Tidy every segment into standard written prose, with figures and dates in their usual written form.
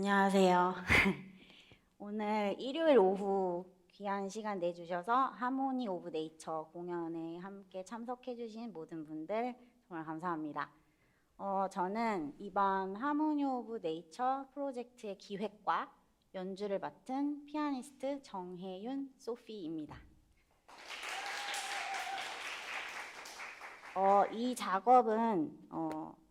안녕하세요. 오늘 일요일 오후 귀한 시간 내주셔서 하모니 오브 네이처 공연에 함께 참석해주신 모든 분들 정말 감사합니다. 저는 이번 하모니 오브 네이처 프로젝트의 기획과 연주를 맡은 피아니스트 정혜윤 소피입니다. 이 작업은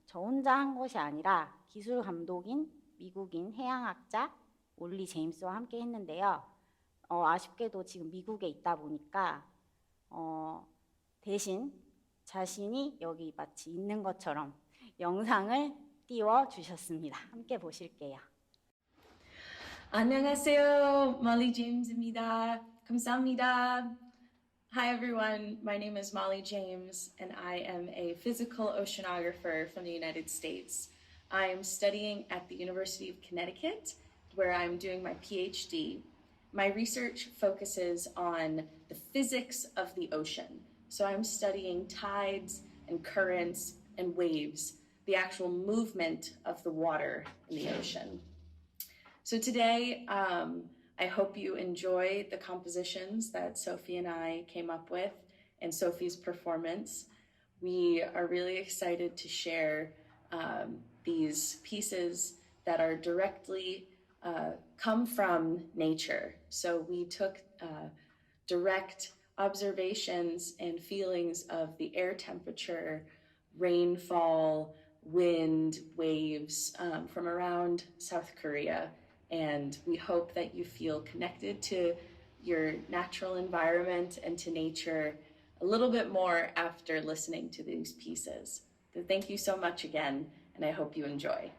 저 혼자 한 것이 아니라 기술 감독인 미국인 해양학자 올리 제임스와 함께 했는데요. 아쉽게도 지금 미국에 있다 보니까 대신 자신이 여기 마치 있는 것처럼 영상을 띄워주셨습니다. 함께 보실게요. 안녕하세요, Molly James입니다. 감사합니다. Hi everyone, my name is Molly James and I am a physical oceanographer from the United States. I'm studying at the University of Connecticut where I'm doing my PhD. My research focuses on the physics of the ocean. So I'm studying tides and currents and waves, the actual movement of the water in the ocean. So today, I hope you enjoy the compositions that Sophie and I came up with and Sophie's performance. We are really excited to share these pieces that are directly come from nature. So we took direct observations and feelings of the air temperature, rainfall, wind, waves from around South Korea. And we hope that you feel connected to your natural environment and to nature a little bit more after listening to these pieces. So thank you so much again, and I hope you enjoy.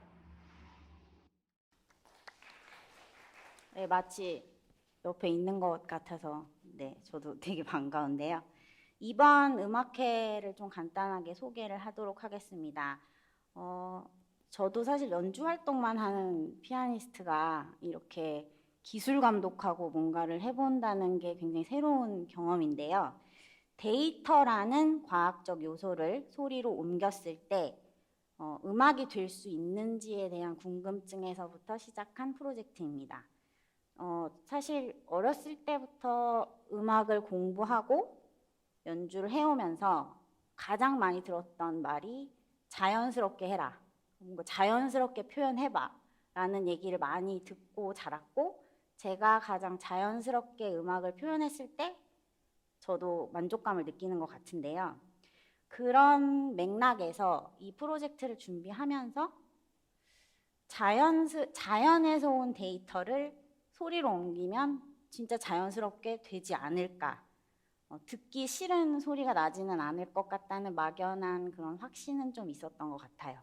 네, 마치 옆에 있는 것 같아서 저도 되게 반가운데요. 이번 음악회를 좀 간단하게 소개를 하도록 하겠습니다. 저도 사실 연주 활동만 하는 피아니스트가 이렇게 기술 감독하고 뭔가를 해본다는 게 굉장히 새로운 경험인데요. 데이터라는 과학적 요소를 소리로 옮겼을 때 음악이 될 수 있는지에 대한 궁금증에서부터 시작한 프로젝트입니다. 사실 어렸을 때부터 음악을 공부하고 연주를 해오면서 가장 많이 들었던 말이 자연스럽게 해라, 뭔가 자연스럽게 표현해봐 라는 얘기를 많이 듣고 자랐고, 제가 가장 자연스럽게 음악을 표현했을 때 저도 만족감을 느끼는 것 같은데요. 그런 맥락에서 이 프로젝트를 준비하면서 자연에서 온 데이터를 소리로 옮기면 진짜 자연스럽게 되지 않을까, 듣기 싫은 소리가 나지는 않을 것 같다는 막연한 그런 확신은 좀 있었던 것 같아요.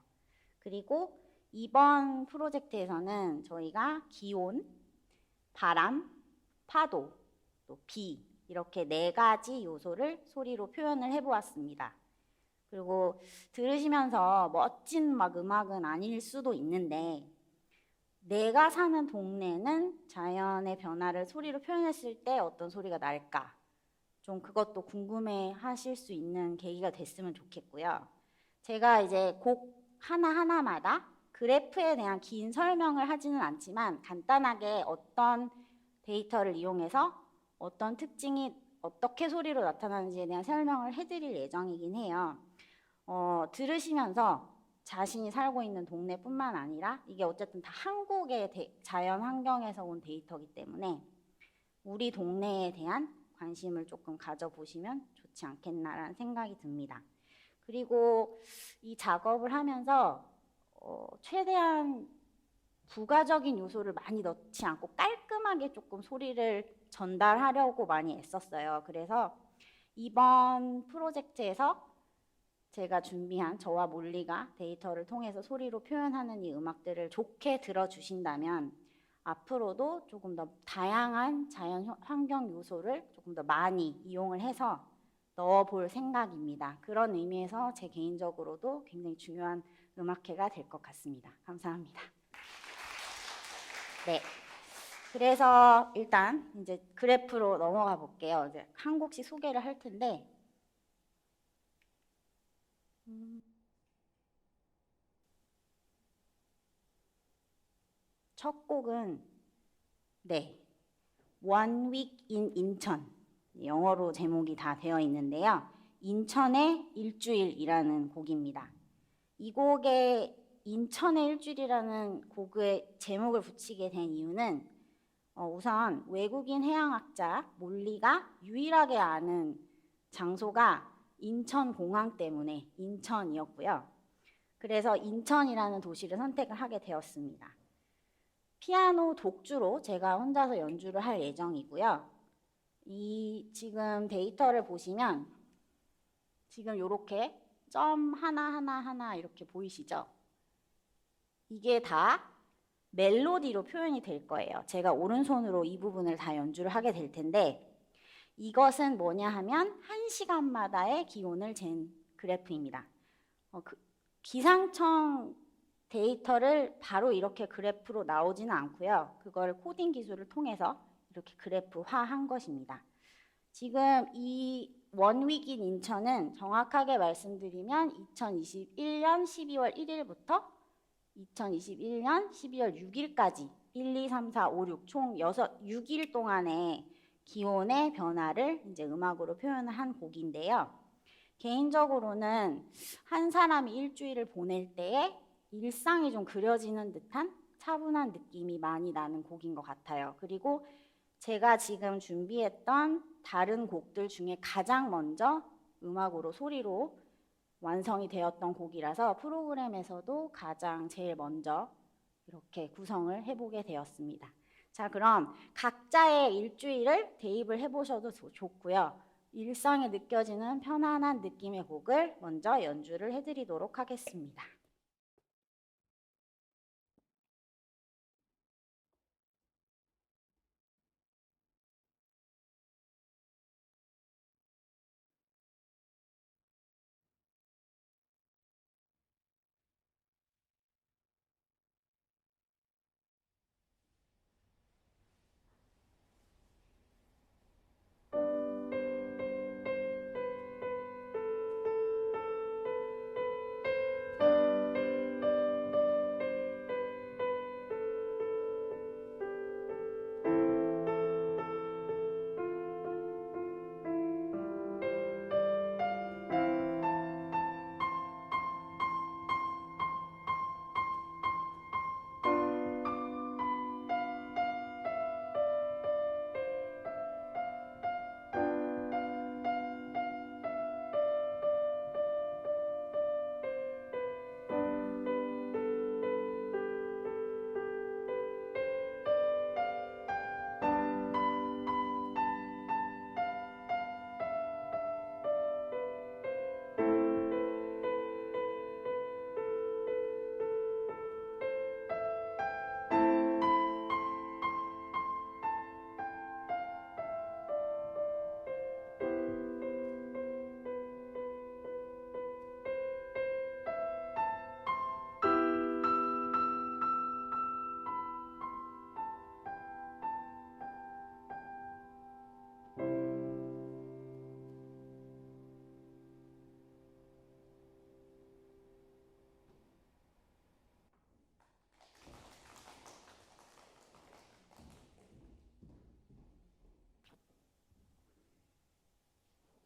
그리고 이번 프로젝트에서는 저희가 기온, 바람, 파도, 또 비 이렇게 4가지 요소를 소리로 표현을 해보았습니다. 그리고 들으시면서 멋진 음악은 아닐 수도 있는데, 내가 사는 동네는 자연의 변화를 소리로 표현했을 때 어떤 소리가 날까, 좀 그것도 궁금해 하실 수 있는 계기가 됐으면 좋겠고요. 제가 이제 곡 하나하나마다 그래프에 대한 긴 설명을 하지는 않지만 간단하게 어떤 데이터를 이용해서 어떤 특징이 어떻게 소리로 나타나는지에 대한 설명을 해드릴 예정이긴 해요. 들으시면서 자신이 살고 있는 동네뿐만 아니라 이게 어쨌든 다 한국의 자연 환경에서 온 데이터이기 때문에 우리 동네에 대한 관심을 조금 가져보시면 좋지 않겠나라는 생각이 듭니다. 그리고 이 작업을 하면서 최대한 부가적인 요소를 많이 넣지 않고 깔끔하게 조금 소리를 전달하려고 많이 애썼어요. 그래서 이번 프로젝트에서 제가 준비한 저와 몰리가 데이터를 통해서 소리로 표현하는 이 음악들을 좋게 들어주신다면 앞으로도 조금 더 다양한 자연 환경 요소를 조금 더 많이 이용을 해서 넣어볼 생각입니다. 그런 의미에서 제 개인적으로도 굉장히 중요한 음악회가 될 것 같습니다. 감사합니다. 네, 그래서 일단 이제 그래프로 넘어가 볼게요. 이제 한 곡씩 소개를 할 텐데, 첫 곡은 네, One Week in 인천. 영어로 제목이 다 되어 있는데요. 인천의 일주일이라는 곡입니다. 이 곡에 인천의 일주일이라는 곡의 제목을 붙이게 된 이유는 우선 외국인 해양학자 몰리가 유일하게 아는 장소가 인천공항 때문에 인천이었고요. 그래서 인천이라는 도시를 선택을 하게 되었습니다. 피아노 독주로 제가 혼자서 연주를 할 예정이고요. 이 지금 데이터를 보시면 지금 이렇게 점 하나 이렇게 보이시죠? 이게 다 멜로디로 표현이 될 거예요. 제가 오른손으로 이 부분을 다 연주를 하게 될 텐데 이것은 뭐냐 하면 1시간마다의 기온을 잰 그래프입니다. 기상청 데이터를 바로 이렇게 그래프로 나오지는 않고요. 그걸 코딩 기술을 통해서 이렇게 그래프화한 것입니다. 지금 이 원위기인 인천은 정확하게 말씀드리면 2021년 12월 1일부터 2021년 12월 6일까지 1, 2, 3, 4, 5, 6 총 6일 동안의 기온의 변화를 이제 음악으로 표현을 한 곡인데요. 개인적으로는 한 사람이 일주일을 보낼 때에 일상이 좀 그려지는 듯한 차분한 느낌이 많이 나는 곡인 것 같아요. 그리고 제가 지금 준비했던 다른 곡들 중에 가장 먼저 음악으로 소리로 완성이 되었던 곡이라서 프로그램에서도 가장 제일 먼저 이렇게 구성을 해보게 되었습니다. 자, 그럼 각자의 일주일을 대입을 해보셔도 좋고요. 일상에 느껴지는 편안한 느낌의 곡을 먼저 연주를 해드리도록 하겠습니다.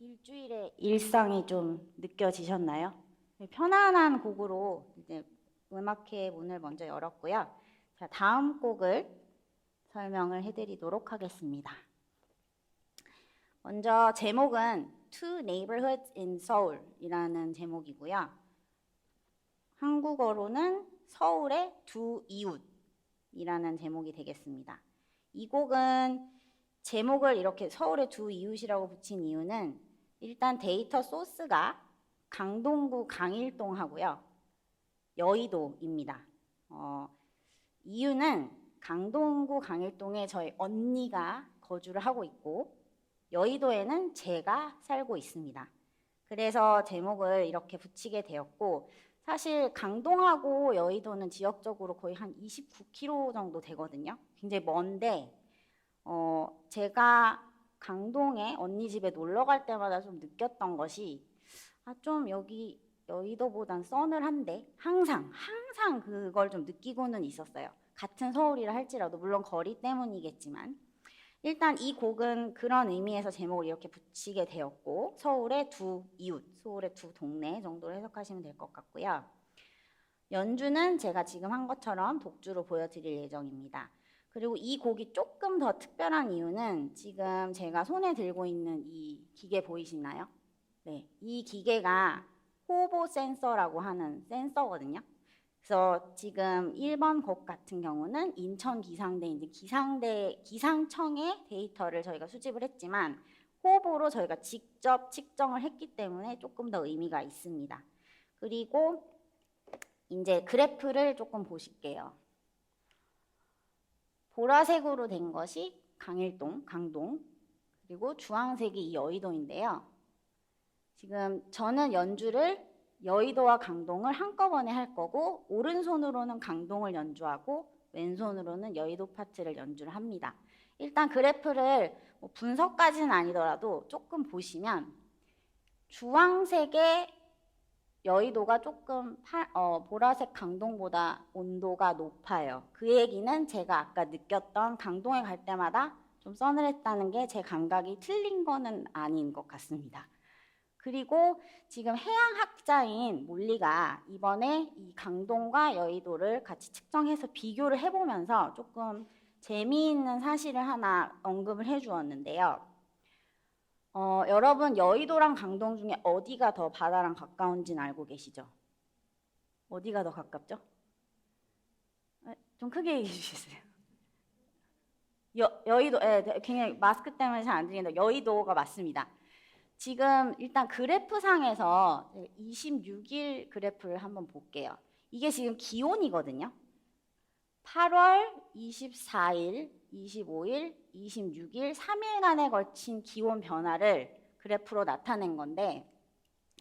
일주일의 일상이 좀 느껴지셨나요? 편안한 곡으로 이제 음악회 문을 먼저 열었고요. 자, 다음 곡을 설명을 해드리도록 하겠습니다. 먼저 제목은 Two Neighborhoods in Seoul이라는 제목이고요. 한국어로는 서울의 두 이웃이라는 제목이 되겠습니다. 이 곡은 제목을 이렇게 서울의 두 이웃이라고 붙인 이유는 일단 데이터 소스가 강동구 강일동하고요. 여의도입니다. 이유는 강동구 강일동에 저희 언니가 거주를 하고 있고 여의도에는 제가 살고 있습니다. 그래서 제목을 이렇게 붙이게 되었고 사실 강동하고 여의도는 지역적으로 거의 한 29km 정도 되거든요. 굉장히 먼데 제가 강동에 언니 집에 놀러 갈 때마다 좀 느꼈던 것이 좀 여기 여의도보단 서늘한데 항상 그걸 좀 느끼고는 있었어요. 같은 서울이라 할지라도 물론 거리 때문이겠지만 일단 이 곡은 그런 의미에서 제목을 이렇게 붙이게 되었고 서울의 두 이웃, 서울의 두 동네 정도로 해석하시면 될 것 같고요. 연주는 제가 지금 한 것처럼 독주로 보여드릴 예정입니다. 그리고 이 곡이 조금 더 특별한 이유는 지금 제가 손에 들고 있는 이 기계 보이시나요? 네, 이 기계가 호보 센서라고 하는 센서거든요. 그래서 지금 1번 곡 같은 경우는 인천 기상대 이제 기상청의 데이터를 저희가 수집을 했지만 호보로 저희가 직접 측정을 했기 때문에 조금 더 의미가 있습니다. 그리고 이제 그래프를 조금 보실게요. 보라색으로 된 것이 강일동, 강동, 그리고 주황색이 이 여의도인데요. 지금 저는 연주를 여의도와 강동을 한꺼번에 할 거고 오른손으로는 강동을 연주하고 왼손으로는 여의도 파트를 연주를 합니다. 일단 그래프를 뭐 분석까지는 아니더라도 조금 보시면 주황색의 여의도가 조금 보라색 강동보다 온도가 높아요. 그 얘기는 제가 아까 느꼈던 강동에 갈 때마다 좀 서늘했다는 게 제 감각이 틀린 거는 아닌 것 같습니다. 그리고 지금 해양학자인 몰리가 이번에 이 강동과 여의도를 같이 측정해서 비교를 해보면서 조금 재미있는 사실을 하나 언급을 해주었는데요. 여러분 여의도랑 강동 중에 어디가 더 바다랑 가까운지는 알고 계시죠? 어디가 더 가깝죠? 좀 크게 얘기해 주시겠어요? 여의도, 굉장히 마스크 때문에 잘 안 들리는데 여의도가 맞습니다. 지금 일단 그래프상에서 26일 그래프를 한번 볼게요. 이게 지금 기온이거든요. 8월 24일, 25일, 26일 3일간에 걸친 기온 변화를 그래프로 나타낸 건데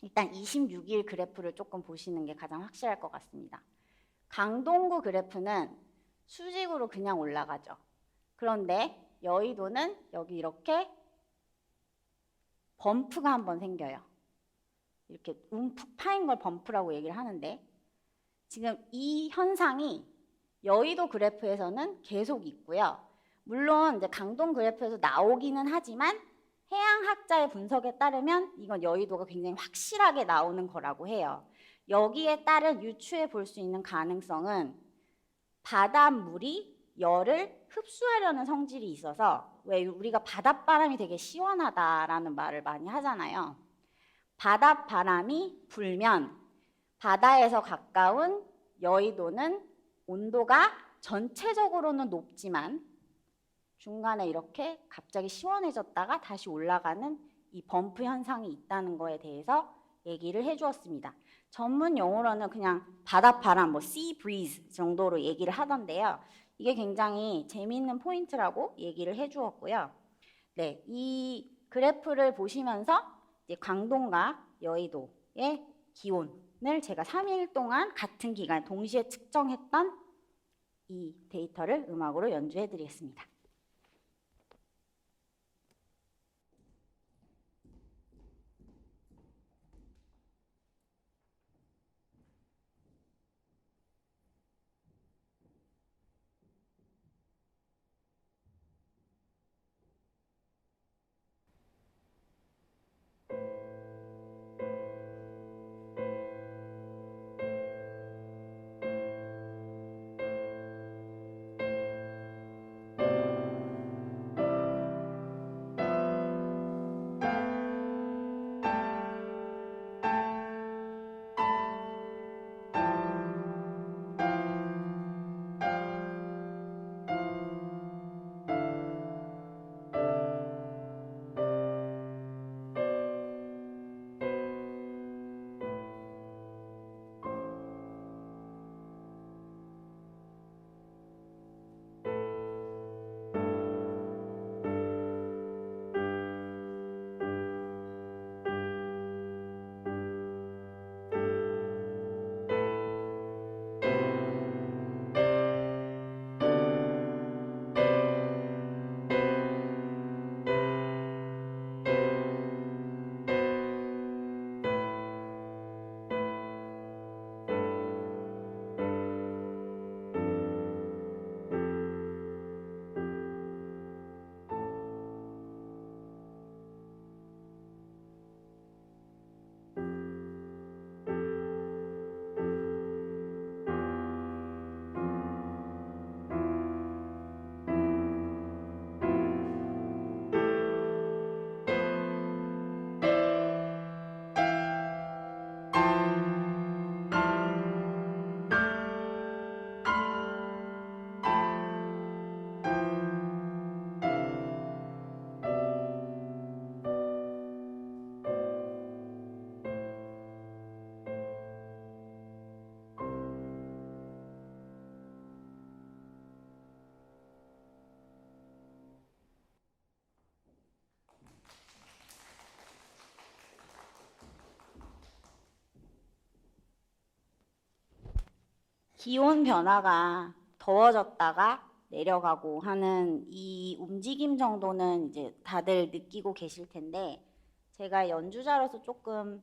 일단 26일 그래프를 조금 보시는 게 가장 확실할 것 같습니다. 강동구 그래프는 수직으로 그냥 올라가죠. 그런데 여의도는 여기 이렇게 범프가 한번 생겨요. 이렇게 움푹 파인 걸 범프라고 얘기를 하는데 지금 이 현상이 여의도 그래프에서는 계속 있고요. 물론 이제 강동 그래프에서 나오기는 하지만 해양학자의 분석에 따르면 이건 여의도가 굉장히 확실하게 나오는 거라고 해요. 여기에 따른 유추해 볼 수 있는 가능성은 바닷물이 열을 흡수하려는 성질이 있어서 왜 우리가 바닷바람이 되게 시원하다라는 말을 많이 하잖아요. 바닷바람이 불면 바다에서 가까운 여의도는 온도가 전체적으로는 높지만 중간에 이렇게 갑자기 시원해졌다가 다시 올라가는 이 범프 현상이 있다는 거에 대해서 얘기를 해주었습니다. 전문 용어로는 그냥 바닷바람, 뭐 sea breeze 정도로 얘기를 하던데요. 이게 굉장히 재미있는 포인트라고 얘기를 해주었고요. 네, 이 그래프를 보시면서 이제 강동과 여의도의 기온을 제가 3일 동안 같은 기간 동시에 측정했던 이 데이터를 음악으로 연주해 드리겠습니다. 기온 변화가 더워졌다가 내려가고 하는 이 움직임 정도는 이제 다들 느끼고 계실 텐데, 제가 연주자로서 조금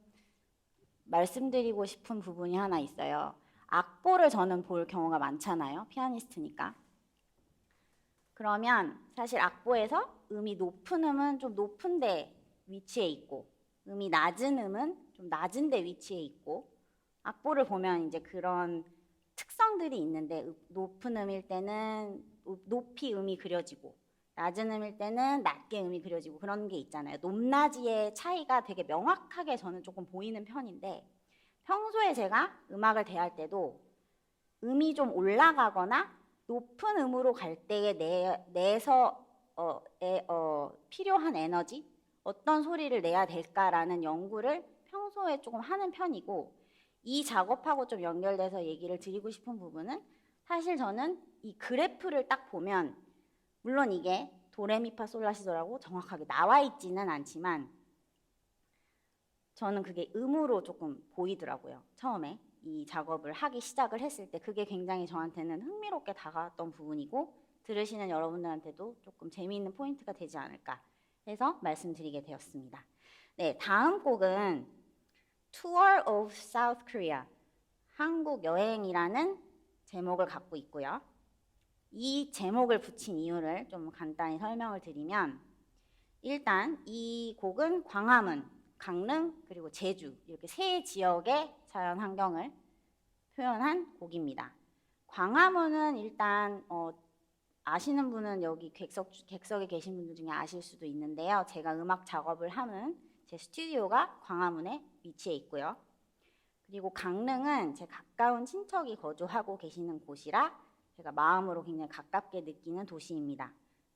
말씀드리고 싶은 부분이 하나 있어요. 악보를 저는 볼 경우가 많잖아요. 피아니스트니까. 그러면 사실 악보에서 음이 높은 음은 좀 높은 데 위치해 있고, 음이 낮은 음은 좀 낮은 데 위치해 있고, 악보를 보면 이제 그런 특성들이 있는데, 높은 음일 때는 높이 음이 그려지고, 낮은 음일 때는 낮게 음이 그려지고, 그런 게 있잖아요. 높낮이의 차이가 되게 명확하게 저는 조금 보이는 편인데, 평소에 제가 음악을 대할 때도 음이 좀 올라가거나 높은 음으로 갈 때에 내서 필요한 에너지, 어떤 소리를 내야 될까라는 연구를 평소에 조금 하는 편이고, 이 작업하고 좀 연결돼서 얘기를 드리고 싶은 부분은, 사실 저는 이 그래프를 딱 보면, 물론 이게 도레미파솔라시도라고 정확하게 나와 있지는 않지만 저는 그게 음으로 조금 보이더라고요. 처음에 이 작업을 하기 시작을 했을 때 그게 굉장히 저한테는 흥미롭게 다가왔던 부분이고, 들으시는 여러분들한테도 조금 재미있는 포인트가 되지 않을까 해서 말씀드리게 되었습니다. 네, 다음 곡은 Tour of South Korea, 한국 여행이라는 제목을 갖고 있고요. 이 제목을 붙인 이유를 좀 간단히 설명을 드리면, 일단 이 곡은 광화문, 강릉, 그리고 제주 이렇게 세 지역의 자연 환경을 표현한 곡입니다. 광화문은 일단 아시는 분은 여기 객석에 계신 분들 중에 아실 수도 있는데요. 제가 음악 작업을 하는 제 스튜디오가 광화문에 위치해 있고요. 그리고 강릉은 제 가까운 친척이 거주하고 계시는 곳이라 제가 마음으로 굉장히 가깝게 느끼는 도시입니다.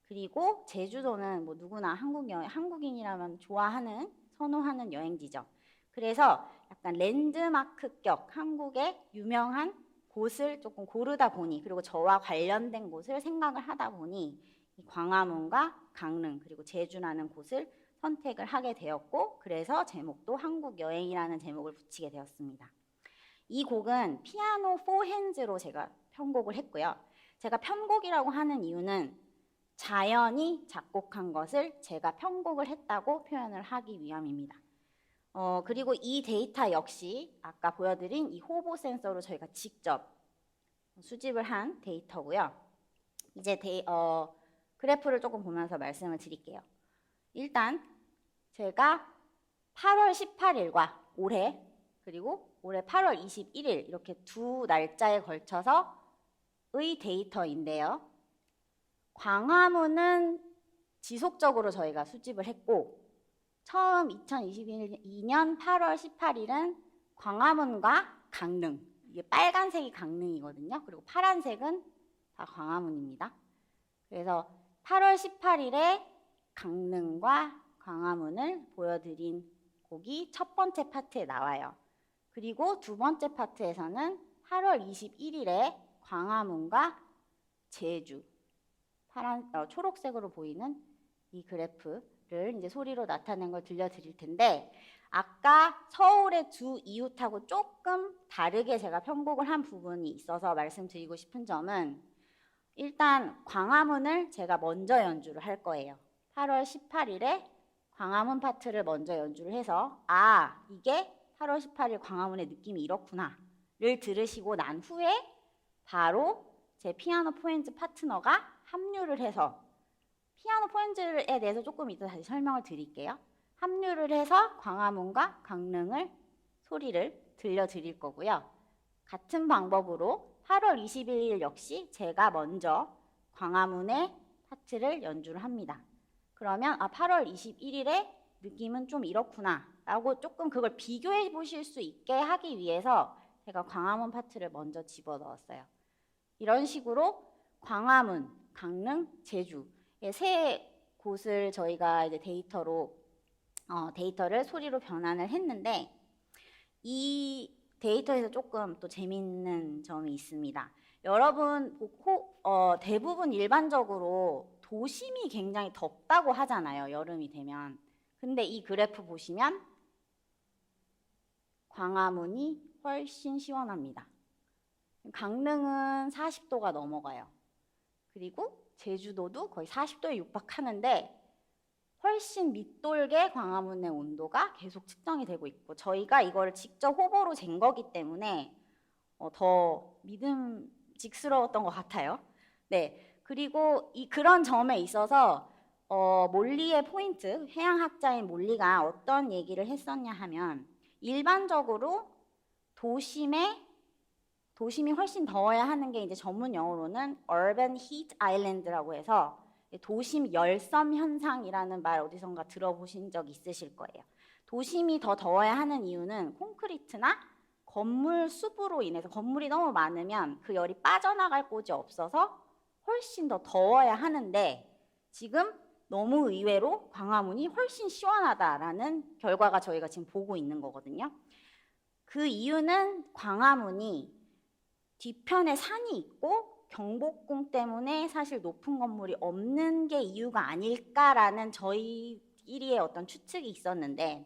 그리고 제주도는 뭐 누구나 한국인이라면 좋아하는, 선호하는 여행지죠. 그래서 약간 랜드마크격 한국의 유명한 곳을 조금 고르다 보니, 그리고 저와 관련된 곳을 생각을 하다 보니 이 광화문과 강릉 그리고 제주라는 곳을 선택을 하게 되었고, 그래서 제목도 한국 여행이라는 제목을 붙이게 되었습니다. 이 곡은 피아노 4핸즈로 제가 편곡을 했고요. 제가 편곡이라고 하는 이유는 자연이 작곡한 것을 제가 편곡을 했다고 표현을 하기 위함입니다. 그리고 이 데이터 역시 아까 보여드린 이 호보 센서로 저희가 직접 수집을 한 데이터고요. 이제 그래프를 조금 보면서 말씀을 드릴게요. 일단 제가 8월 18일과 올해, 그리고 올해 8월 21일 이렇게 두 날짜에 걸쳐서의 데이터인데요. 광화문은 지속적으로 저희가 수집을 했고, 처음 2022년 8월 18일은 광화문과 강릉, 이게 빨간색이 강릉이거든요. 그리고 파란색은 다 광화문입니다. 그래서 8월 18일에 강릉과 광화문을 보여드린 곡이 첫 번째 파트에 나와요. 그리고 두 번째 파트에서는 8월 21일에 광화문과 제주, 초록색으로 보이는 이 그래프를 이제 소리로 나타낸 걸 들려드릴 텐데, 아까 서울의 두 이웃하고 조금 다르게 제가 편곡을 한 부분이 있어서 말씀드리고 싶은 점은, 일단 광화문을 제가 먼저 연주를 할 거예요. 8월 18일에 광화문 파트를 먼저 연주를 해서, 아, 이게 8월 18일 광화문의 느낌이 이렇구나를 들으시고 난 후에 바로 제 피아노 포엔즈 파트너가 합류를 해서, 피아노 포엔즈에 대해서 조금 이따 다시 설명을 드릴게요. 합류를 해서 광화문과 강릉을 소리를 들려드릴 거고요. 같은 방법으로 8월 21일 역시 제가 먼저 광화문의 파트를 연주를 합니다. 그러면 8월 21일에 느낌은 좀 이렇구나 라고 조금 그걸 비교해 보실 수 있게 하기 위해서 제가 광화문 파트를 먼저 집어넣었어요. 이런 식으로 광화문, 강릉, 제주 세 곳을 저희가 이제 데이터를 소리로 변환을 했는데, 이 데이터에서 조금 또 재미있는 점이 있습니다. 여러분, 대부분 일반적으로 도심이 굉장히 덥다고 하잖아요, 여름이 되면. 근데 이 그래프 보시면 광화문이 훨씬 시원합니다. 강릉은 40도가 넘어가요. 그리고 제주도도 거의 40도에 육박하는데 훨씬 밑돌게 광화문의 온도가 계속 측정이 되고 있고 저희가 이걸 직접 호보로 잰 거기 때문에 더 믿음직스러웠던 것 같아요. 네, 그리고 그런 점에 있어서 몰리의 포인트, 해양학자인 몰리가 어떤 얘기를 했었냐 하면 일반적으로 도심이 훨씬 더워야 하는 게 이제 전문 용어로는 urban heat island라고 해서 도심 열섬 현상이라는 말 어디선가 들어보신 적 있으실 거예요. 도심이 더 더워야 하는 이유는 콘크리트나 건물 숲으로 인해서 건물이 너무 많으면 그 열이 빠져나갈 곳이 없어서 훨씬 더 더워야 하는데 지금 너무 의외로 광화문이 훨씬 시원하다라는 결과가 저희가 지금 보고 있는 거거든요. 그 이유는 광화문이 뒤편에 산이 있고 경복궁 때문에 사실 높은 건물이 없는 게 이유가 아닐까라는 저희끼리의 어떤 추측이 있었는데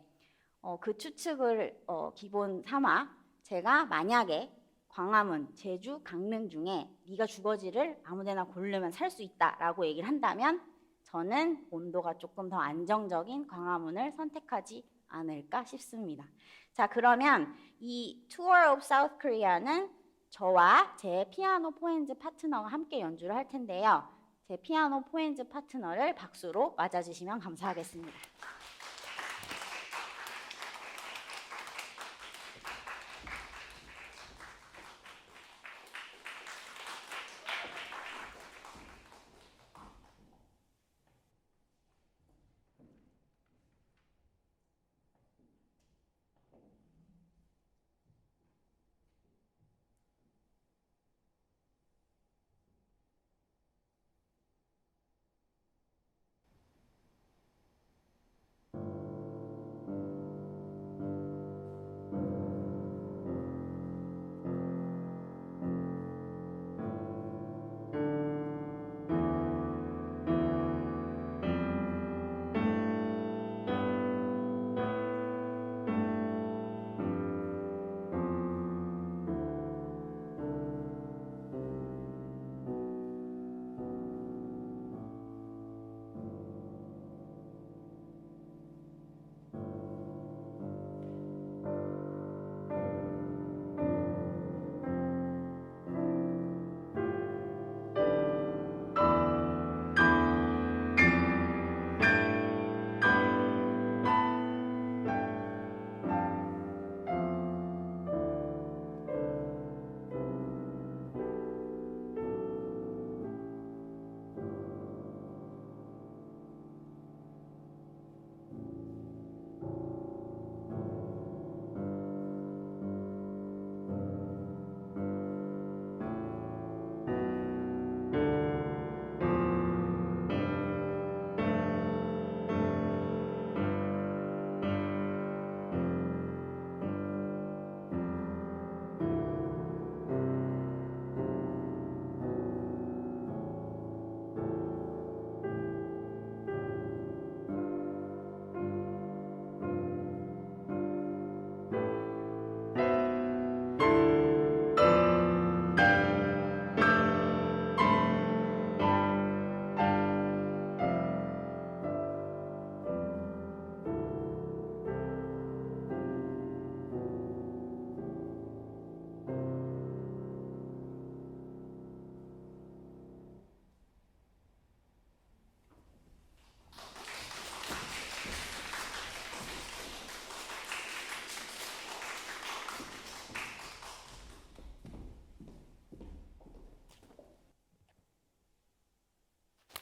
그 추측을 기본 삼아 제가 만약에 광화문, 제주, 강릉 중에 네가 주거지를 아무데나 고르면 살 수 있다라고 얘기를 한다면 저는 온도가 조금 더 안정적인 광화문을 선택하지 않을까 싶습니다. 자, 그러면 이 Tour of South Korea는 저와 제 피아노 포엔즈 파트너가 함께 연주를 할 텐데요. 제 피아노 포엔즈 파트너를 박수로 맞아주시면 감사하겠습니다.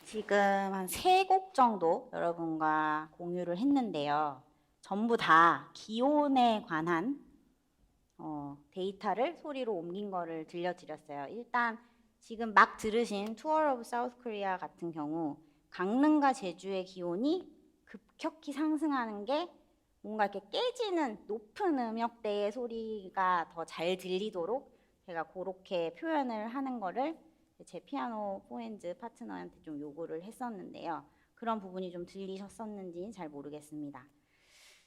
지금 한 3곡 정도 여러분과 공유를 했는데요. 전부 다 기온에 관한 데이터를 소리로 옮긴 거를 들려드렸어요. 일단 지금 막 들으신 Tour of South Korea 같은 경우 강릉과 제주의 기온이 급격히 상승하는 게 뭔가 이렇게 깨지는 높은 음역대의 소리가 더 잘 들리도록 제가 그렇게 표현을 하는 거를 제 피아노 포엔즈 파트너한테 좀 요구를 했었는데요. 그런 부분이 좀 들리셨었는지는 잘 모르겠습니다.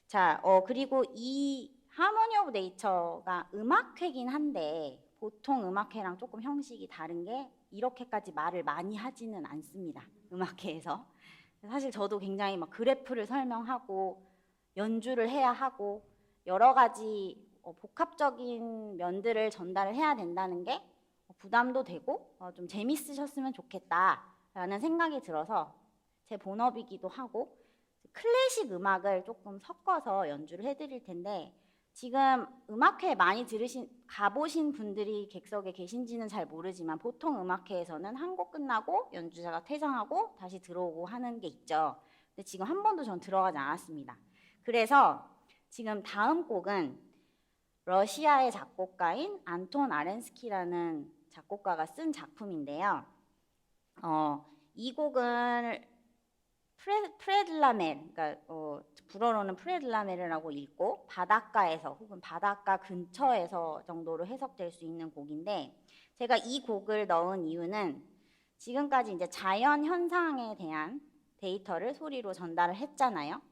자, 그리고 이 하모니 오브 네이처가 음악회긴 한데 보통 음악회랑 조금 형식이 다른 게 이렇게까지 말을 많이 하지는 않습니다. 음악회에서. 사실 저도 굉장히 막 그래프를 설명하고 연주를 해야 하고 여러 가지 복합적인 면들을 전달을 해야 된다는 게 부담도 되고 좀 재밌으셨으면 좋겠다라는 생각이 들어서 제 본업이기도 하고 클래식 음악을 조금 섞어서 연주를 해드릴 텐데 지금 음악회 많이 가보신 분들이 객석에 계신지는 잘 모르지만 보통 음악회에서는 한 곡 끝나고 연주자가 퇴장하고 다시 들어오고 하는 게 있죠. 근데 지금 한 번도 전 들어가지 않았습니다. 그래서 지금 다음 곡은 러시아의 작곡가인 안톤 아렌스키라는 작곡가가 쓴 작품인데요. 이 곡은 프레들라멜, 그러니까 불어로는 프레들라멜이라고 읽고 바닷가에서 혹은 바닷가 근처에서 정도로 해석될 수 있는 곡인데 제가 이 곡을 넣은 이유는 지금까지 이제 자연 현상에 대한 데이터를 소리로 전달을 했잖아요.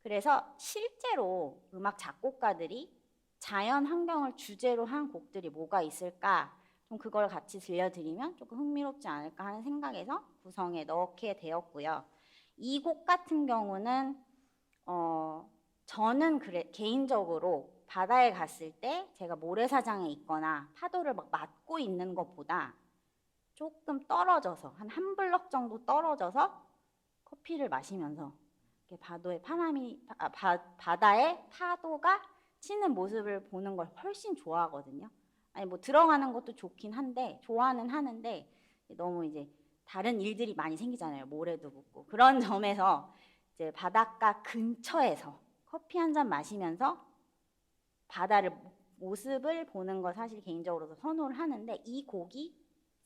그래서 실제로 음악 작곡가들이 자연 환경을 주제로 한 곡들이 뭐가 있을까? 좀 그걸 같이 들려드리면 조금 흥미롭지 않을까 하는 생각에서 구성에 넣게 되었고요. 이 곡 같은 경우는 저는 개인적으로 바다에 갔을 때 제가 모래사장에 있거나 파도를 막 맞고 있는 것보다 조금 떨어져서 한 블럭 정도 떨어져서 커피를 마시면서 바다에 파도가 치는 모습을 보는 걸 훨씬 좋아하거든요. 아니 뭐 들어가는 것도 좋긴 한데 좋아는 하는데 너무 이제 다른 일들이 많이 생기잖아요. 모래도 붙고 그런 점에서 이제 바닷가 근처에서 커피 한 잔 마시면서 바다를 모습을 보는 거 사실 개인적으로 선호를 하는데 이 곡이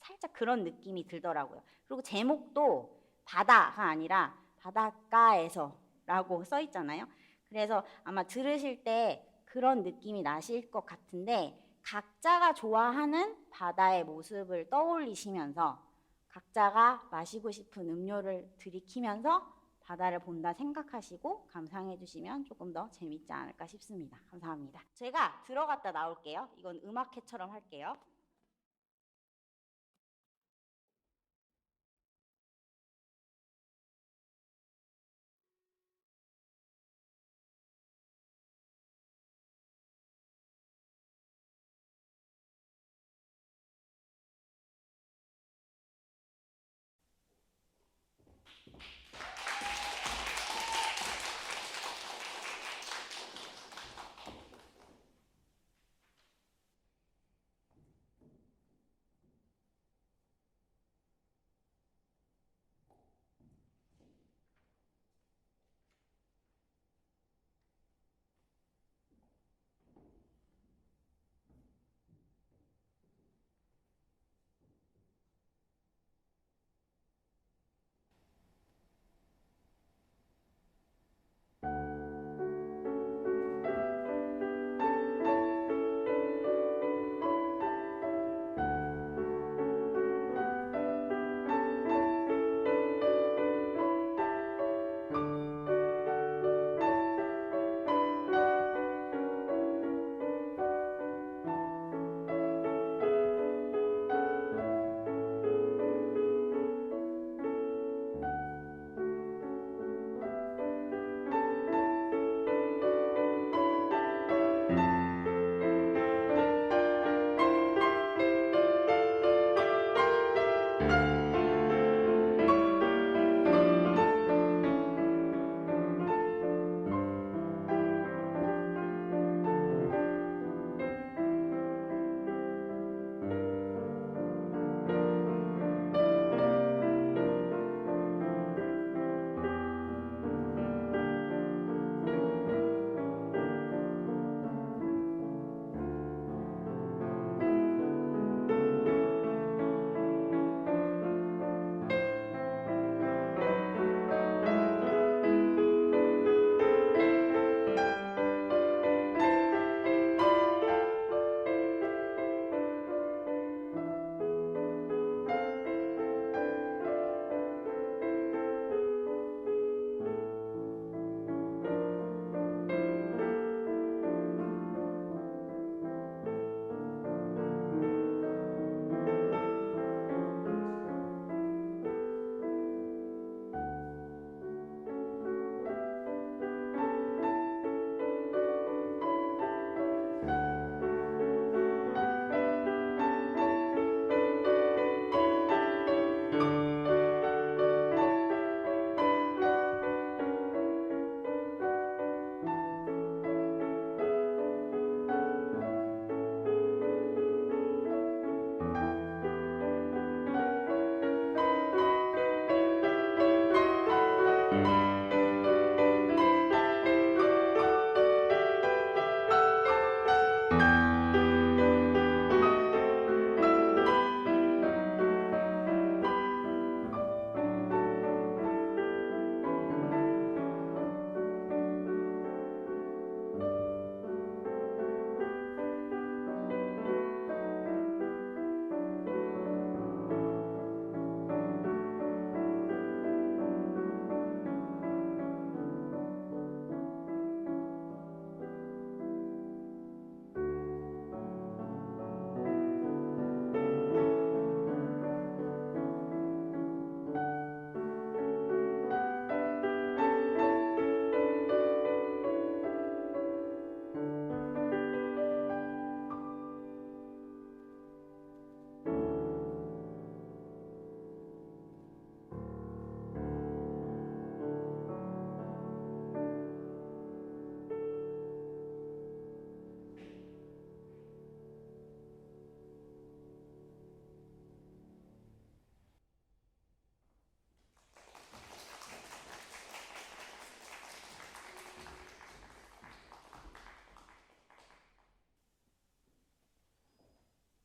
살짝 그런 느낌이 들더라고요. 그리고 제목도 바다가 아니라 바닷가에서라고 써 있잖아요. 그래서 아마 들으실 때 그런 느낌이 나실 것 같은데 각자가 좋아하는 바다의 모습을 떠올리시면서 각자가 마시고 싶은 음료를 들이키면서 바다를 본다 생각하시고 감상해 주시면 조금 더 재밌지 않을까 싶습니다. 감사합니다. 제가 들어갔다 나올게요. 이건 음악회처럼 할게요.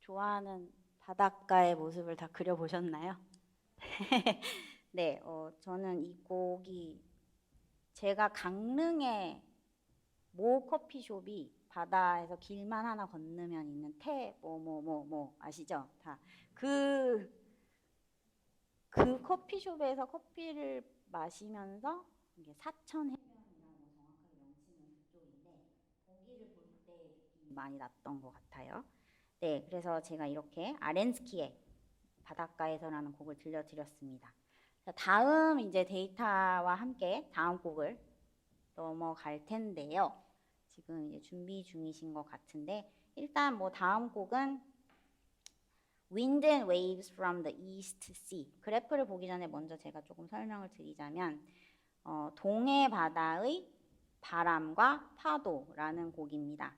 좋아하는 바닷가의 모습을 다 그려보셨나요? 네, 저는 이 곡이 제가 강릉의 모 커피숍이 바다에서 길만 하나 건너면 있는 아시죠? 다 그 커피숍에서 커피를 마시면서 이게 사천해변이라고 정확하게 명칭은 그쪽인데 거기를 볼 때 느낌이 많이 났던 것 같아요. 네, 그래서 제가 이렇게 아렌스키의 바닷가에서라는 곡을 들려드렸습니다. 다음 이제 데이터와 함께 다음 곡을 넘어갈 텐데요. 지금 이제 준비 중이신 것 같은데 일단 뭐 다음 곡은 Wind and Waves from the East Sea. 그래프를 보기 전에 먼저 제가 조금 설명을 드리자면 동해 바다의 바람과 파도라는 곡입니다.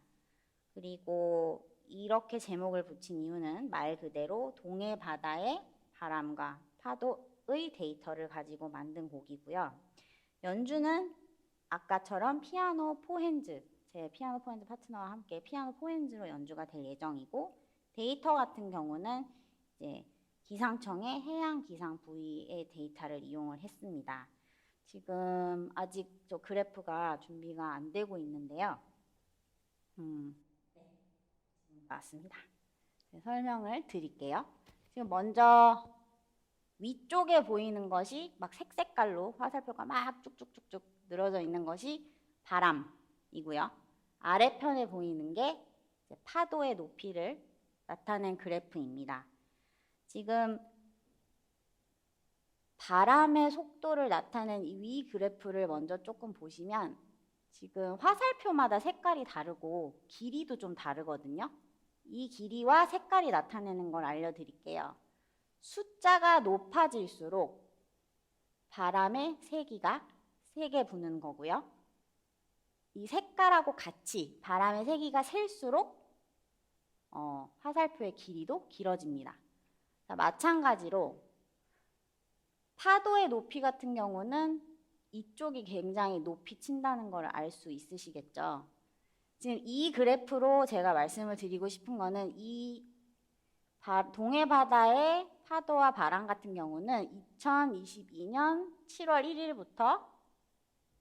그리고 이렇게 제목을 붙인 이유는 말 그대로 동해 바다의 바람과 파도의 데이터를 가지고 만든 곡이고요. 연주는 아까처럼 피아노 포핸즈, 제 피아노 포핸즈 파트너와 함께 피아노 포핸즈로 연주가 될 예정이고 데이터 같은 경우는 이제 기상청의 해양 기상 부위의 데이터를 이용을 했습니다. 지금 아직 저 그래프가 준비가 안 되고 있는데요. 네, 맞습니다. 설명을 드릴게요. 지금 먼저 위쪽에 보이는 것이 막 색깔로 화살표가 막 쭉쭉쭉쭉 늘어져 있는 것이 바람이고요. 아래편에 보이는 게 파도의 높이를 나타낸 그래프입니다. 지금 바람의 속도를 나타낸 이 위 그래프를 먼저 조금 보시면 지금 화살표마다 색깔이 다르고 길이도 좀 다르거든요. 이 길이와 색깔이 나타내는 걸 알려드릴게요. 숫자가 높아질수록 바람의 세기가 세게 부는 거고요. 이 색깔하고 같이 바람의 세기가 셀수록 화살표의 길이도 길어집니다. 마찬가지로 파도의 높이 같은 경우는 이쪽이 굉장히 높이 친다는 걸 알 수 있으시겠죠. 지금 이 그래프로 제가 말씀을 드리고 싶은 거는 이 동해 바다의 파도와 바람 같은 경우는 2022년 7월 1일부터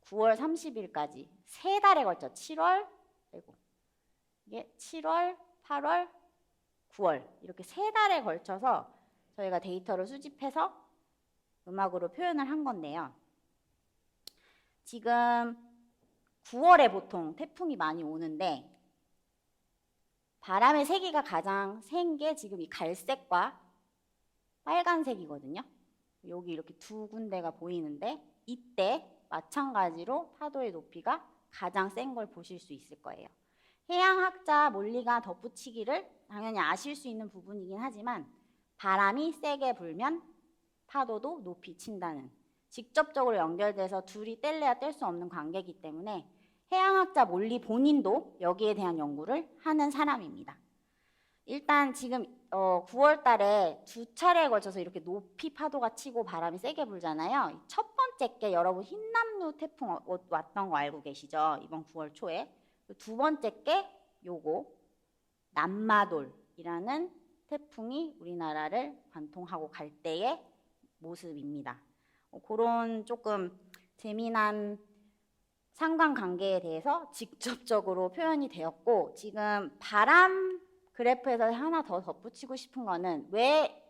9월 30일까지 세 달에 걸쳐 7월, 이게 7월, 8월, 9월 이렇게 세 달에 걸쳐서 저희가 데이터를 수집해서 음악으로 표현을 한 건데요. 지금 9월에 보통 태풍이 많이 오는데 바람의 세기가 가장 센 게 지금 이 갈색과 빨간색이거든요. 여기 이렇게 두 군데가 보이는데 이때 마찬가지로 파도의 높이가 가장 센 걸 보실 수 있을 거예요. 해양학자 몰리가 덧붙이기를 당연히 아실 수 있는 부분이긴 하지만 바람이 세게 불면 파도도 높이 친다는 직접적으로 연결돼서 둘이 뗄래야 뗄 수 없는 관계이기 때문에 해양학자 몰리 본인도 여기에 대한 연구를 하는 사람입니다. 일단 지금 9월 달에 두 차례에 걸쳐서 이렇게 높이 파도가 치고 바람이 세게 불잖아요. 첫 번째 게 여러분 흰남노 태풍 왔던 거 알고 계시죠? 이번 9월 초에. 두 번째 게 요거 남마돌이라는 태풍이 우리나라를 관통하고 갈 때의 모습입니다. 그런 조금 재미난 상관관계에 대해서 직접적으로 표현이 되었고 지금 바람 그래프에서 하나 더 덧붙이고 싶은 거는 왜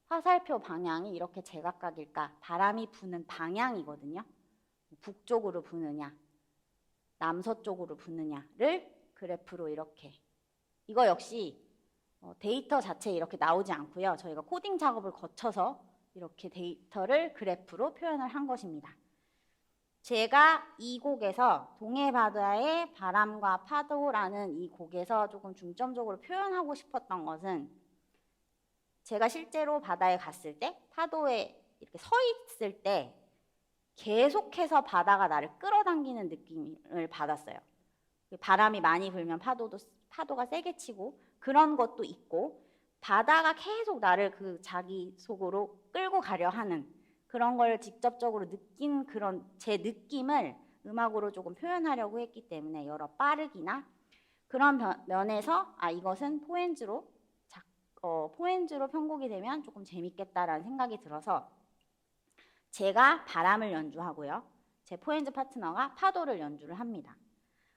화살표 방향이 이렇게 제각각일까? 바람이 부는 방향이거든요. 북쪽으로 부느냐, 남서쪽으로 부느냐를 그래프로 이렇게 이거 역시 데이터 자체에 이렇게 나오지 않고요. 저희가 코딩 작업을 거쳐서 이렇게 데이터를 그래프로 표현을 한 것입니다. 제가 이 곡에서 동해 바다의 바람과 파도라는 이 곡에서 조금 중점적으로 표현하고 싶었던 것은 제가 실제로 바다에 갔을 때 파도에 이렇게 서 있을 때 계속해서 바다가 나를 끌어당기는 느낌을 받았어요. 바람이 많이 불면 파도가 세게 치고 그런 것도 있고 바다가 계속 나를 그 자기 속으로 끌고 가려 하는 그런 걸 직접적으로 느낀 그런 제 느낌을 음악으로 조금 표현하려고 했기 때문에 여러 빠르기나 그런 면에서 이것은 포엔즈로 포엔즈로 편곡이 되면 조금 재밌겠다라는 생각이 들어서 제가 바람을 연주하고요. 제 포엔즈 파트너가 파도를 연주를 합니다.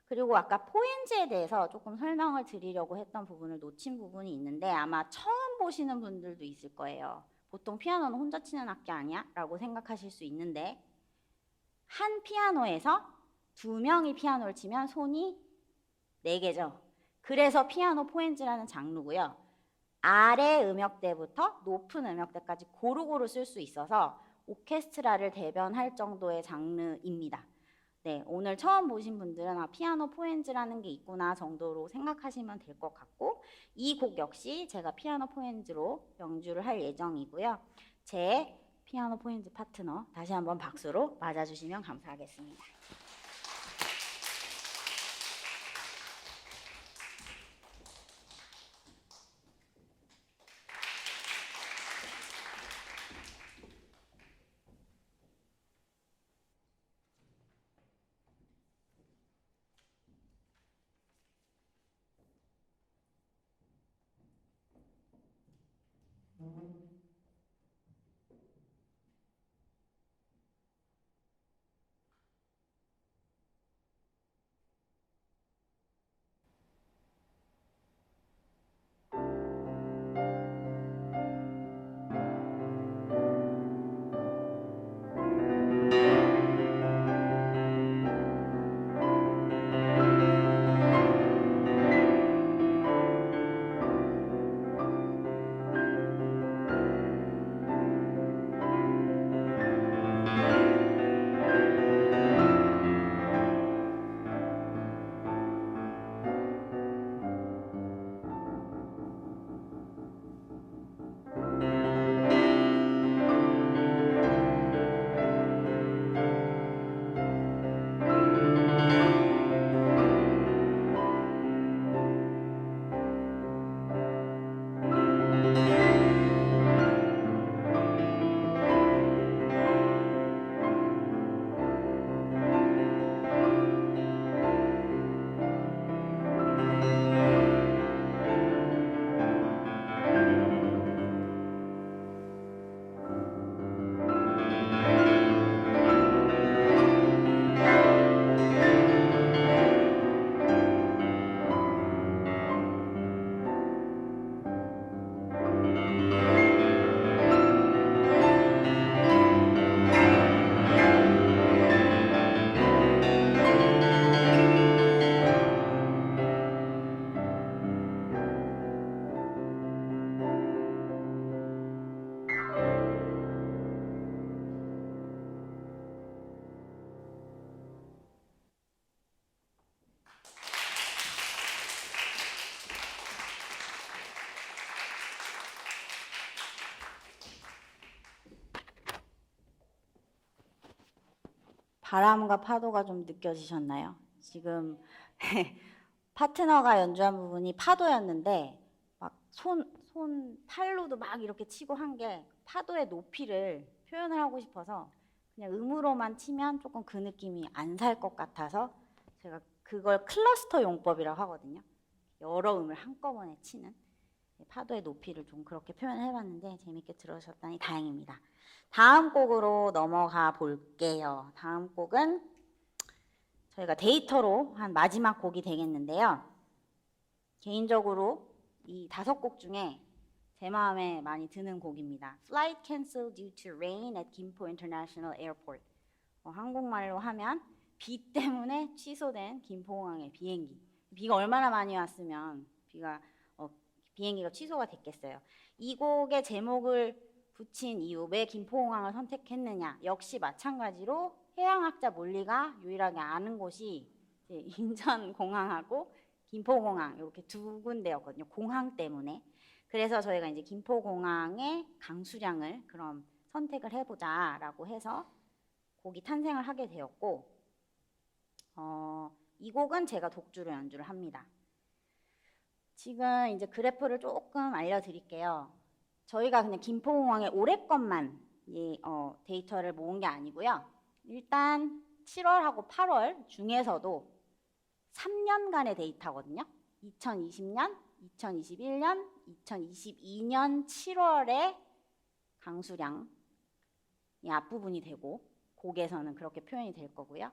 그리고 아까 포엔즈에 대해서 조금 설명을 드리려고 했던 부분을 놓친 부분이 있는데 아마 처음 보시는 분들도 있을 거예요. 보통 피아노는 혼자 치는 악기 아니야? 라고 생각하실 수 있는데 한 피아노에서 두 명이 피아노를 치면 손이 4개죠. 그래서 피아노 포엔즈라는 장르고요. 아래 음역대부터 높은 음역대까지 고루고루 쓸 수 있어서 오케스트라를 대변할 정도의 장르입니다. 네, 오늘 처음 보신 분들은 피아노 포엔즈라는 게 있구나 정도로 생각하시면 될 것 같고 이 곡 역시 제가 피아노 포엔즈로 연주를 할 예정이고요. 제 피아노 포엔즈 파트너 다시 한번 박수로 맞아주시면 감사하겠습니다. 바람과 파도가 좀 느껴지셨나요? 지금 파트너가 연주한 부분이 파도였는데 막 팔로도 막 이렇게 치고 한 게 파도의 높이를 표현을 하고 싶어서 그냥 음으로만 치면 조금 그 느낌이 안 살 것 같아서 제가 그걸 클러스터 용법이라고 하거든요. 여러 음을 한꺼번에 치는 파도의 높이를 좀 그렇게 표현을 해봤는데 재밌게 들으셨다니 다행입니다. 다음 곡으로 넘어가 볼게요. 다음 곡은 저희가 데이터로 한 마지막 곡이 되겠는데요. 개인적으로 이 5곡 중에 제 마음에 많이 드는 곡입니다. Flight canceled due to rain at Gimpo International Airport. 한국말로 하면 비 때문에 취소된 김포공항의 비행기. 비가 얼마나 많이 왔으면 비행기가 취소가 됐겠어요. 이 곡의 제목을 붙인 이유, 왜 김포공항을 선택했느냐. 역시 마찬가지로 해양학자 몰리가 유일하게 아는 곳이 인천공항하고 김포공항 이렇게 2군데였거든요. 공항 때문에. 그래서 저희가 이제 김포공항의 강수량을 그럼 선택을 해보자라고 해서 곡이 탄생을 하게 되었고, 이 곡은 제가 독주로 연주를 합니다. 지금 이제 그래프를 조금 알려드릴게요. 저희가 그냥 김포공항의 올해 것만 데이터를 모은 게 아니고요. 일단 7월하고 8월 중에서도 3년간의 데이터거든요. 2020년, 2021년, 2022년 7월에 강수량이 앞부분이 되고 곡에서는 그렇게 표현이 될 거고요.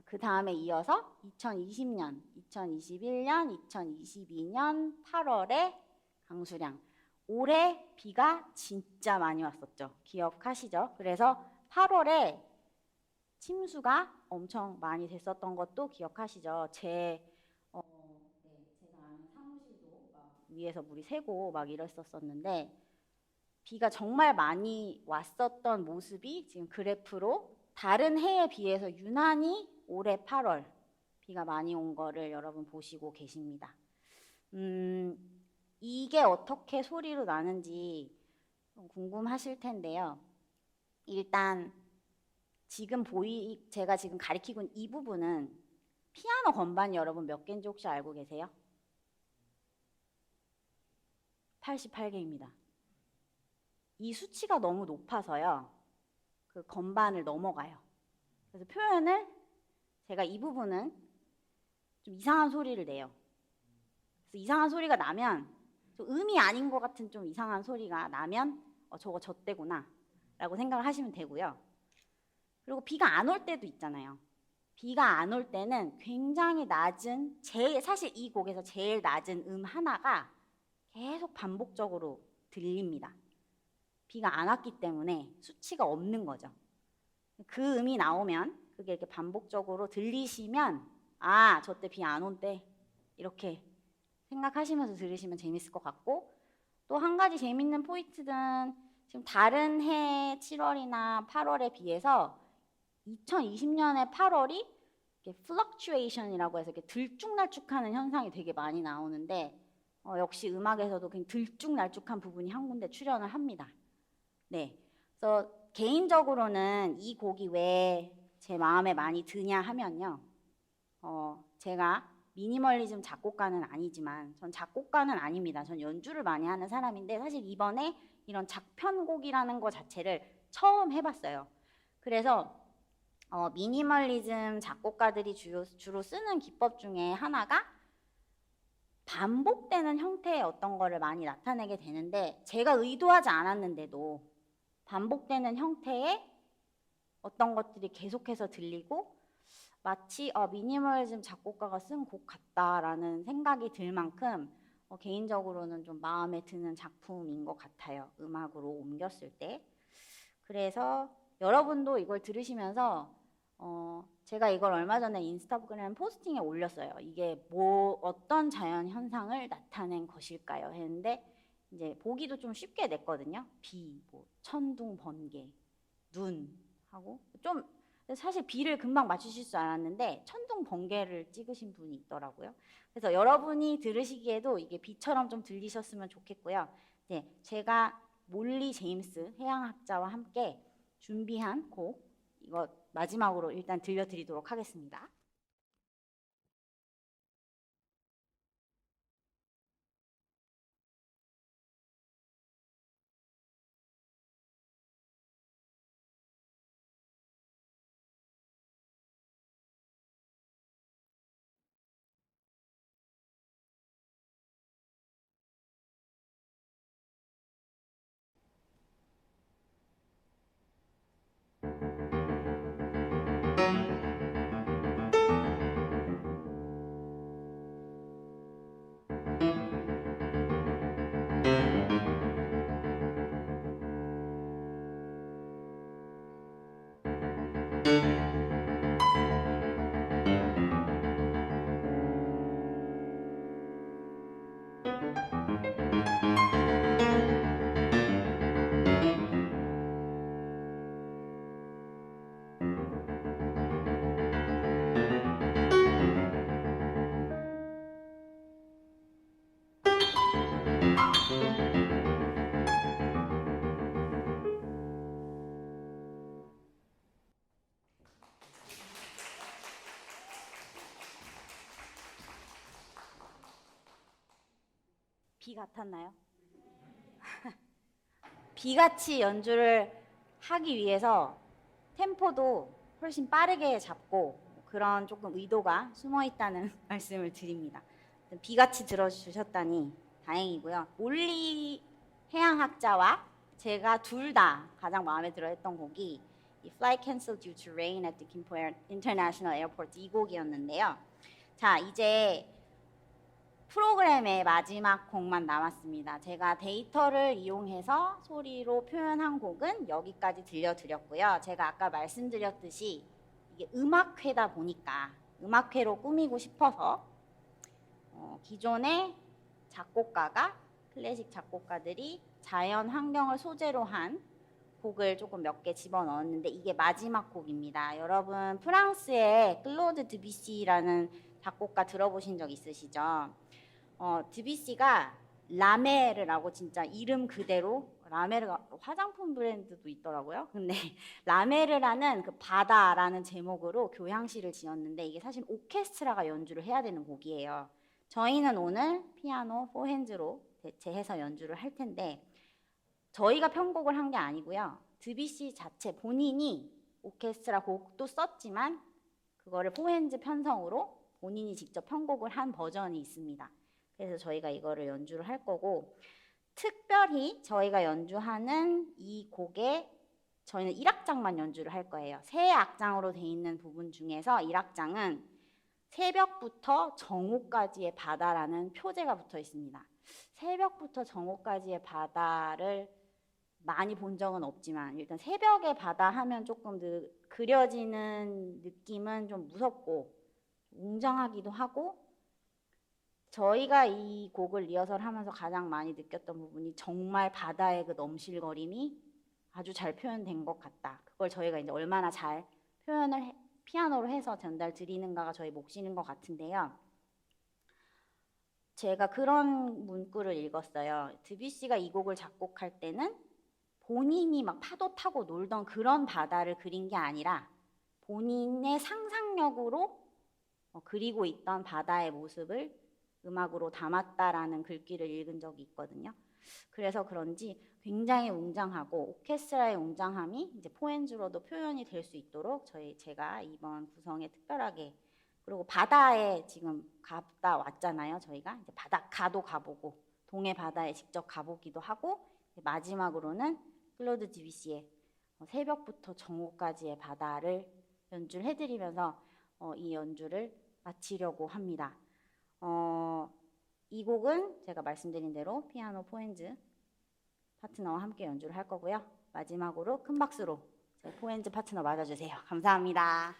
그 다음에 이어서 2020년, 2021년, 2022년 8월에 강수량. 올해 비가 진짜 많이 왔었죠. 기억하시죠? 그래서 8월에 침수가 엄청 많이 됐었던 것도 기억하시죠? 제가 아는 사무실도 막 위에서 물이 새고 막 이랬었었는데 비가 정말 많이 왔었던 모습이 지금 그래프로 다른 해에 비해서 유난히 올해 8월 비가 많이 온 거를 여러분 보시고 계십니다. 이게 어떻게 소리로 나는지 좀 궁금하실 텐데요. 일단 지금 제가 지금 가리키고 있는 이 부분은 피아노 건반이 여러분 몇 개인지 혹시 알고 계세요? 88개입니다. 이 수치가 너무 높아서요. 그 건반을 넘어가요. 그래서 표현을 제가 이 부분은 좀 이상한 소리를 내요. 그래서 이상한 소리가 나면 좀 음이 아닌 것 같은 좀 이상한 소리가 나면 저거 젖대구나 라고 생각을 하시면 되고요. 그리고 비가 안 올 때도 있잖아요. 비가 안 올 때는 굉장히 낮은 사실 이 곡에서 제일 낮은 음 하나가 계속 반복적으로 들립니다. 비가 안 왔기 때문에 수치가 없는 거죠. 그 음이 나오면 그게 이렇게 반복적으로 들리시면 저때 비 안 온 때 이렇게 생각하시면서 들으시면 재밌을 것 같고 또 한 가지 재밌는 포인트는 지금 다른 해 7월이나 8월에 비해서 2020년의 8월이 fluctuation이라고 해서 이렇게 들쭉날쭉하는 현상이 되게 많이 나오는데 역시 음악에서도 그냥 들쭉날쭉한 부분이 한 군데 출연을 합니다. 네, 그래서 개인적으로는 이 곡이 왜 제 마음에 많이 드냐 하면요. 제가 미니멀리즘 작곡가는 아니지만 전 작곡가는 아닙니다. 전 연주를 많이 하는 사람인데 사실 이번에 이런 작편곡이라는 거 자체를 처음 해봤어요. 그래서 미니멀리즘 작곡가들이 주로 쓰는 기법 중에 하나가 반복되는 형태의 어떤 거를 많이 나타내게 되는데 제가 의도하지 않았는데도 반복되는 형태의 어떤 것들이 계속해서 들리고 마치 미니멀리즘 작곡가가 쓴 곡 같다라는 생각이 들 만큼 개인적으로는 좀 마음에 드는 작품인 것 같아요. 음악으로 옮겼을 때. 그래서 여러분도 이걸 들으시면서 제가 이걸 얼마 전에 인스타그램 포스팅에 올렸어요. 이게 어떤 자연 현상을 나타낸 것일까요? 했는데 이제 보기도 좀 쉽게 냈거든요. 비, 천둥, 번개, 눈 하고 좀 사실 비를 금방 맞추실 줄 알았는데 천둥, 번개를 찍으신 분이 있더라고요. 그래서 여러분이 들으시기에도 이게 비처럼 좀 들리셨으면 좋겠고요. 네, 제가 몰리 제임스 해양학자와 함께 준비한 곡 이거 마지막으로 일단 들려드리도록 하겠습니다. 비 같았나요? 비같이 연주를 하기 위해서 템포도 훨씬 빠르게 잡고 그런 조금 의도가 숨어 있다는 말씀을 드립니다. 비같이 들어주셨다니 다행이고요. 몰리 해양학자와 제가 둘 다 가장 마음에 들어 했던 곡이 이 Flight Canceled Due to Rain at the Gimpo International Airport 이 곡이었는데요. 자, 이제 프로그램의 마지막 곡만 남았습니다. 제가 데이터를 이용해서 소리로 표현한 곡은 여기까지 들려드렸고요. 제가 아까 말씀드렸듯이 이게 음악회다 보니까 음악회로 꾸미고 싶어서 기존의 작곡가가 클래식 작곡가들이 자연 환경을 소재로 한 곡을 조금 몇 개 집어넣었는데 이게 마지막 곡입니다. 여러분 프랑스의 클로드 드뷔시라는 작곡가 들어보신 적 있으시죠? 드뷔시가 라메르라고 진짜 이름 그대로 라메르가 화장품 브랜드도 있더라고요. 근데 라메르라는 그 바다라는 제목으로 교향시를 지었는데 이게 사실 오케스트라가 연주를 해야 되는 곡이에요. 저희는 오늘 피아노 포핸즈로 대체해서 연주를 할 텐데 저희가 편곡을 한 게 아니고요. 드뷔시 자체 본인이 오케스트라 곡도 썼지만 그거를 포핸즈 편성으로 본인이 직접 편곡을 한 버전이 있습니다. 그래서 저희가 이거를 연주를 할 거고 특별히 저희가 연주하는 이 곡에 저희는 1악장만 연주를 할 거예요. 세 악장으로 돼 있는 부분 중에서 1악장은 새벽부터 정오까지의 바다라는 표제가 붙어 있습니다. 새벽부터 정오까지의 바다를 많이 본 적은 없지만 일단 새벽의 바다 하면 조금 그려지는 느낌은 좀 무섭고 웅장하기도 하고 저희가 이 곡을 리허설하면서 가장 많이 느꼈던 부분이 정말 바다의 그 넘실거림이 아주 잘 표현된 것 같다. 그걸 저희가 이제 얼마나 잘 표현을 피아노로 해서 전달 드리는가가 저희 몫인 것 같은데요. 제가 그런 문구를 읽었어요. 드뷔시가 이 곡을 작곡할 때는 본인이 막 파도 타고 놀던 그런 바다를 그린 게 아니라 본인의 상상력으로 그리고 있던 바다의 모습을 음악으로 담았다라는 글귀를 읽은 적이 있거든요. 그래서 그런지 굉장히 웅장하고 오케스트라의 웅장함이 이제 포핸즈로도 표현이 될 수 있도록 제가 이번 구성에 특별하게 그리고 바다에 지금 갔다 왔잖아요. 저희가 이제 바닷가도 가보고 동해 바다에 직접 가보기도 하고 마지막으로는 클로드 드뷔시의 새벽부터 정오까지의 바다를 연주를 해드리면서 이 연주를 마치려고 합니다. 이 곡은 제가 말씀드린 대로 피아노 포핸즈 파트너와 함께 연주를 할 거고요. 마지막으로 큰 박수로 제 포핸즈 파트너 맞아주세요. 감사합니다.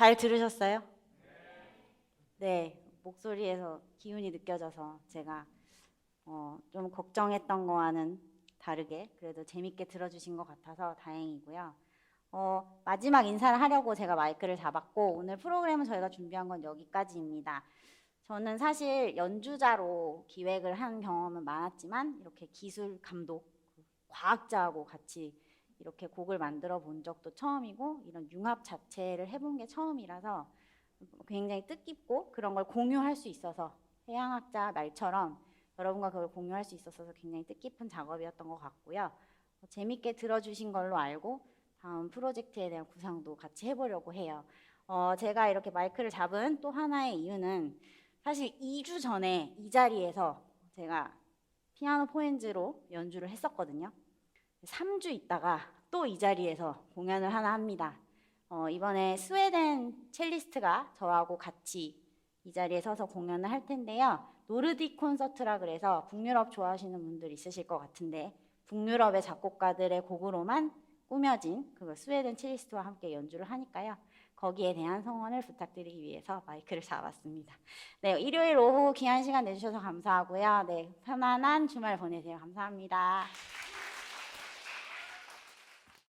잘 들으셨어요? 네, 목소리에서 기운이 느껴져서 제가 좀 걱정했던 거와는 다르게 그래도 재밌게 들어주신 것 같아서 다행이고요. 마지막 인사를 하려고 제가 마이크를 잡았고 오늘 프로그램은 저희가 준비한 건 여기까지입니다. 저는 사실 연주자로 기획을 한 경험은 많았지만 이렇게 기술 감독, 과학자하고 같이 이렇게 곡을 만들어 본 적도 처음이고 이런 융합 자체를 해본 게 처음이라서 굉장히 뜻깊고 그런 걸 공유할 수 있어서 해양학자 말처럼 여러분과 그걸 공유할 수 있어서 굉장히 뜻깊은 작업이었던 것 같고요. 재밌게 들어주신 걸로 알고 다음 프로젝트에 대한 구상도 같이 해보려고 해요. 제가 이렇게 마이크를 잡은 또 하나의 이유는 사실 2주 전에 이 자리에서 제가 피아노 포엔즈로 연주를 했었거든요. 3주 있다가 또 이 자리에서 공연을 하나 합니다. 이번에 스웨덴 첼리스트가 저하고 같이 이 자리에 서서 공연을 할 텐데요. 노르딕 콘서트라 그래서 북유럽 좋아하시는 분들 있으실 것 같은데 북유럽의 작곡가들의 곡으로만 꾸며진 그 스웨덴 첼리스트와 함께 연주를 하니까요. 거기에 대한 성원을 부탁드리기 위해서 마이크를 잡았습니다. 네, 일요일 오후 귀한 시간 내주셔서 감사하고요. 네, 편안한 주말 보내세요. 감사합니다.